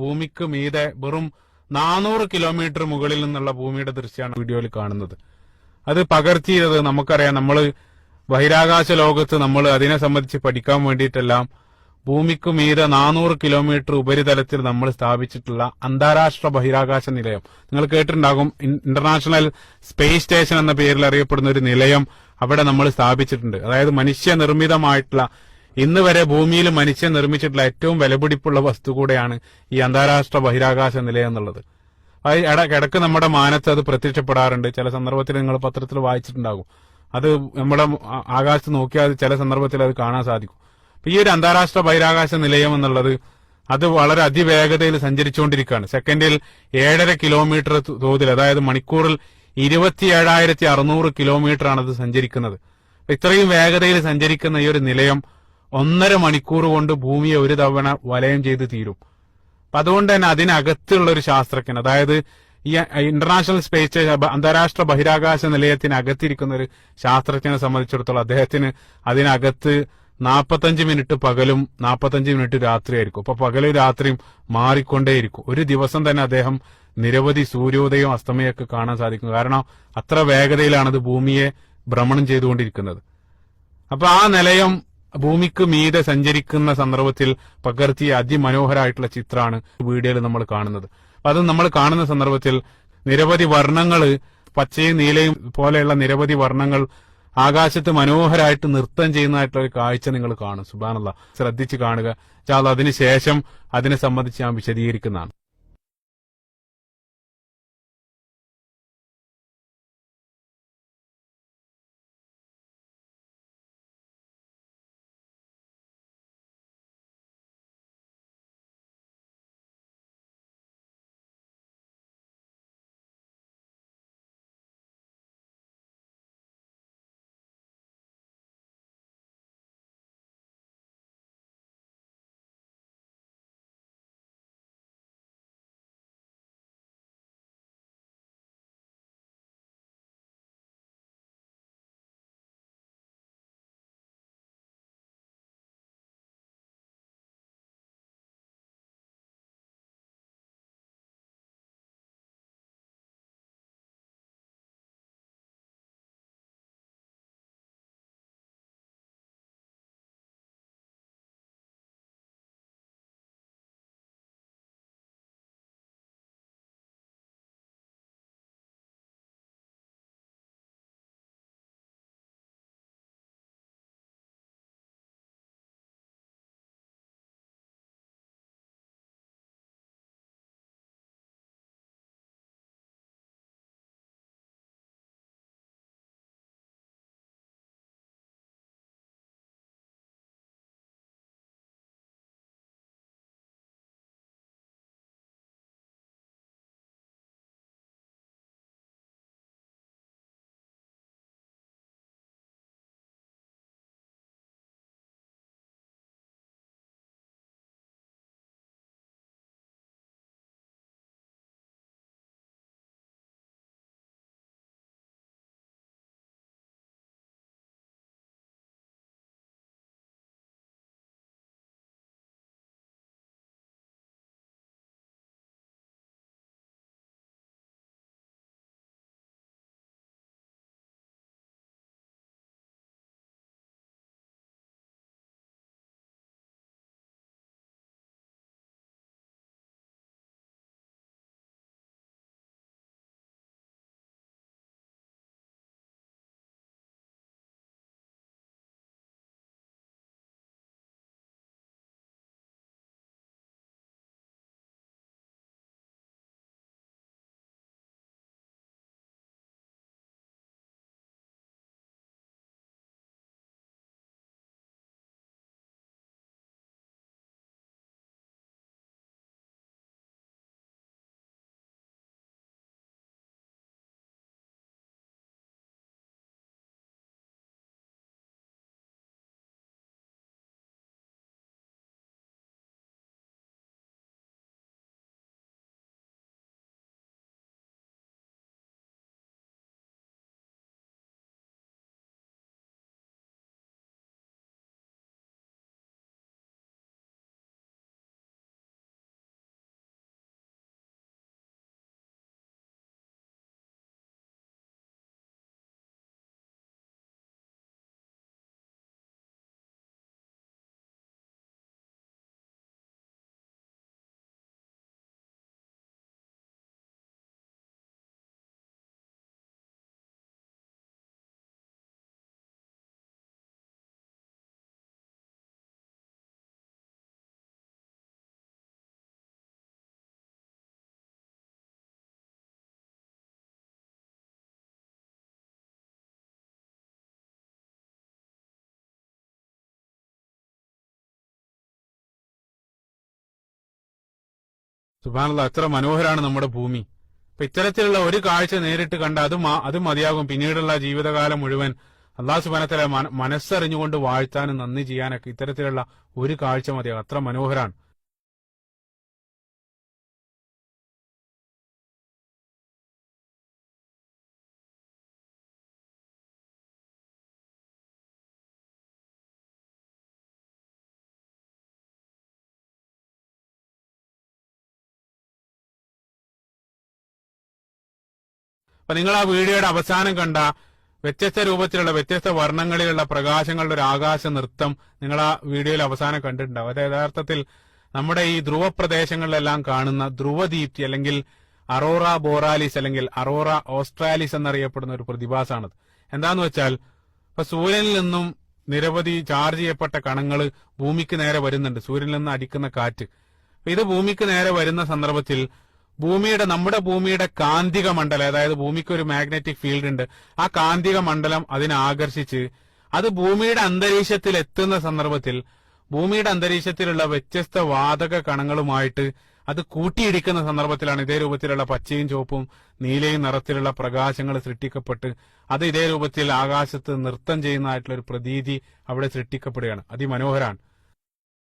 ഭൂമിക്ക് മീതെ വെറും 400 കിലോമീറ്റർ മുകളിൽ നിന്നുള്ള ഭൂമിയുടെ ദൃശ്യമാണ് വീഡിയോയിൽ കാണുന്നത്. അത് പകർത്തിയത് നമുക്കറിയാം, നമ്മൾ ബഹിരാകാശ ലോകത്ത് നമ്മൾ അതിനെ സംബന്ധിച്ച് പഠിക്കാൻ വേണ്ടിയിട്ടെല്ലാം ഭൂമിക്ക് മീതെ 400 കിലോമീറ്റർ ഉപരിതലത്തിൽ നമ്മൾ സ്ഥാപിച്ചിട്ടുള്ള അന്താരാഷ്ട്ര ബഹിരാകാശ നിലയം നിങ്ങൾ കേട്ടിട്ടുണ്ടാകും. ഇന്റർനാഷണൽ സ്പേസ് സ്റ്റേഷൻ എന്ന പേരിൽ അറിയപ്പെടുന്ന ഒരു നിലയം അവിടെ നമ്മൾ സ്ഥാപിച്ചിട്ടുണ്ട്. അതായത് മനുഷ്യനിർമ്മിതമായിട്ടുള്ള, ഇന്ന് വരെ ഭൂമിയിൽ മനുഷ്യൻ നിർമ്മിച്ചിട്ടുള്ള ഏറ്റവും വിലപിടിപ്പുള്ള വസ്തു കൂടെയാണ് ഈ അന്താരാഷ്ട്ര ബഹിരാകാശ നിലയം എന്നുള്ളത്. ഇടയ്ക്ക് നമ്മുടെ മാനത്ത് അത് പ്രത്യക്ഷപ്പെടാറുണ്ട്. ചില സന്ദർഭത്തിൽ നിങ്ങൾ പത്രത്തിൽ വായിച്ചിട്ടുണ്ടാകും. അത് നമ്മുടെ ആകാശത്ത് നോക്കിയാൽ ചില സന്ദർഭത്തിൽ അത് കാണാൻ സാധിക്കും. ഈ ഒരു അന്താരാഷ്ട്ര ബഹിരാകാശ നിലയം എന്നുള്ളത് അത് വളരെ അതിവേഗതയിൽ സഞ്ചരിച്ചുകൊണ്ടിരിക്കുകയാണ്. സെക്കൻഡിൽ 7.5 കിലോമീറ്റർ തോതിൽ, അതായത് മണിക്കൂറിൽ 27,600 കിലോമീറ്റർ ആണ് അത് സഞ്ചരിക്കുന്നത്. ഇത്രയും വേഗതയിൽ സഞ്ചരിക്കുന്ന ഈ ഒരു നിലയം 1.5 മണിക്കൂർ കൊണ്ട് ഭൂമിയെ ഒരു തവണ വലയം ചെയ്ത് തീരും. അപ്പൊ അതുകൊണ്ട് തന്നെ അതിനകത്തുള്ള ഒരു ശാസ്ത്രജ്ഞൻ, അതായത് ഈ ഇന്റർനാഷണൽ സ്പേസ് സ്റ്റേഷൻ അന്താരാഷ്ട്ര ബഹിരാകാശ നിലയത്തിനകത്തിരിക്കുന്ന ഒരു ശാസ്ത്രജ്ഞനെ സംബന്ധിച്ചിടത്തോളം അദ്ദേഹത്തിന് അതിനകത്ത് 45 മിനിറ്റ് പകലും 45 മിനിറ്റ് രാത്രിയായിരിക്കും. അപ്പൊ പകലും രാത്രിയും മാറിക്കൊണ്ടേയിരിക്കും. ഒരു ദിവസം തന്നെ അദ്ദേഹം നിരവധി സൂര്യോദയവും അസ്തമയൊക്കെ കാണാൻ സാധിക്കും. കാരണം അത്ര വേഗതയിലാണ് അത് ഭൂമിയെ ഭ്രമണം ചെയ്തുകൊണ്ടിരിക്കുന്നത്. അപ്പൊ ആ നിലയം ഭൂമിക്ക് മീതെ സഞ്ചരിക്കുന്ന സന്ദർഭത്തിൽ പകർത്തിയ അതിമനോഹരമായിട്ടുള്ള ചിത്രമാണ് വീഡിയോയിൽ നമ്മൾ കാണുന്നത്. അത് നമ്മൾ കാണുന്ന സന്ദർഭത്തിൽ നിരവധി വർണ്ണങ്ങൾ, പച്ചയും നീലയും പോലെയുള്ള നിരവധി വർണ്ണങ്ങൾ ആകാശത്ത് മനോഹരമായിട്ട് നൃത്തം ചെയ്യുന്നതായിട്ടുള്ള ഒരു കാഴ്ച നിങ്ങൾ കാണും. സുബ്ഹാനല്ലാഹ്, ശ്രദ്ധിച്ച് കാണുക. അതിനുശേഷം അതിനെ സംബന്ധിച്ച് ഞാൻ വിശദീകരിക്കുന്നതാണ്. സുബ്ഹാനല്ലാഹ്, എത്ര മനോഹരാണ് നമ്മുടെ ഭൂമി. അപ്പൊ ഇത്തരത്തിലുള്ള ഒരു കാഴ്ച നേരിട്ട് കണ്ട അത് മതിയാകും പിന്നീടുള്ള ജീവിതകാലം മുഴുവൻ അല്ലാഹു സുബ്ഹാനഹു വ തആല മനസ്സറിഞ്ഞുകൊണ്ട് വാഴ്ത്താനും നന്ദി ചെയ്യാനൊക്കെ ഇത്തരത്തിലുള്ള ഒരു കാഴ്ച മതിയാകും. അത്ര മനോഹരാണ്. അപ്പൊ നിങ്ങൾ ആ വീഡിയോയുടെ അവസാനം കണ്ട വ്യത്യസ്ത രൂപത്തിലുള്ള വ്യത്യസ്ത വർണ്ണങ്ങളിലുള്ള പ്രകാശങ്ങളുടെ ഒരു ആകാശ നൃത്തം നിങ്ങൾ ആ വീഡിയോയിൽ അവസാനം കണ്ടിട്ടുണ്ടാവും. അത് യഥാർത്ഥത്തിൽ നമ്മുടെ ഈ ധ്രുവ പ്രദേശങ്ങളിലെല്ലാം കാണുന്ന ധ്രുവദീപ്തി അല്ലെങ്കിൽ അറോറ ബോറാലിസ് അല്ലെങ്കിൽ അറോറ ഓസ്ട്രാലിസ് എന്നറിയപ്പെടുന്ന ഒരു പ്രതിഭാസമാണത്. എന്താന്ന് വെച്ചാൽ ഇപ്പൊ സൂര്യനിൽ നിന്നും നിരവധി ചാർജ് ചെയ്യപ്പെട്ട കണങ്ങൾ ഭൂമിക്ക് നേരെ വരുന്നുണ്ട്. സൂര്യനിൽ നിന്ന് അടിക്കുന്ന കാറ്റ് ഇത് ഭൂമിക്ക് നേരെ വരുന്ന സന്ദർഭത്തിൽ നമ്മുടെ ഭൂമിയുടെ കാന്തിക മണ്ഡലം, അതായത് ഭൂമിക്ക് ഒരു മാഗ്നറ്റിക് ഫീൽഡ് ഉണ്ട്, ആ കാന്തിക മണ്ഡലം അതിനെ ആകർഷിച്ച് അത് ഭൂമിയുടെ അന്തരീക്ഷത്തിൽ എത്തുന്ന സന്ദർഭത്തിൽ ഭൂമിയുടെ അന്തരീക്ഷത്തിലുള്ള വ്യത്യസ്ത വാതക കണങ്ങളുമായിട്ട് അത് കൂട്ടിയിടിക്കുന്ന സന്ദർഭത്തിലാണ് ഇതേ രൂപത്തിലുള്ള പച്ചയും ചുവപ്പും നീലയും നിറത്തിലുള്ള പ്രകാശങ്ങൾ സൃഷ്ടിക്കപ്പെട്ട് അത് ഇതേ രൂപത്തിൽ ആകാശത്ത് നൃത്തം ചെയ്യുന്നതായിട്ടുള്ള ഒരു പ്രതീതി അവിടെ സൃഷ്ടിക്കപ്പെടുകയാണ്. അതിമനോഹരാണ്.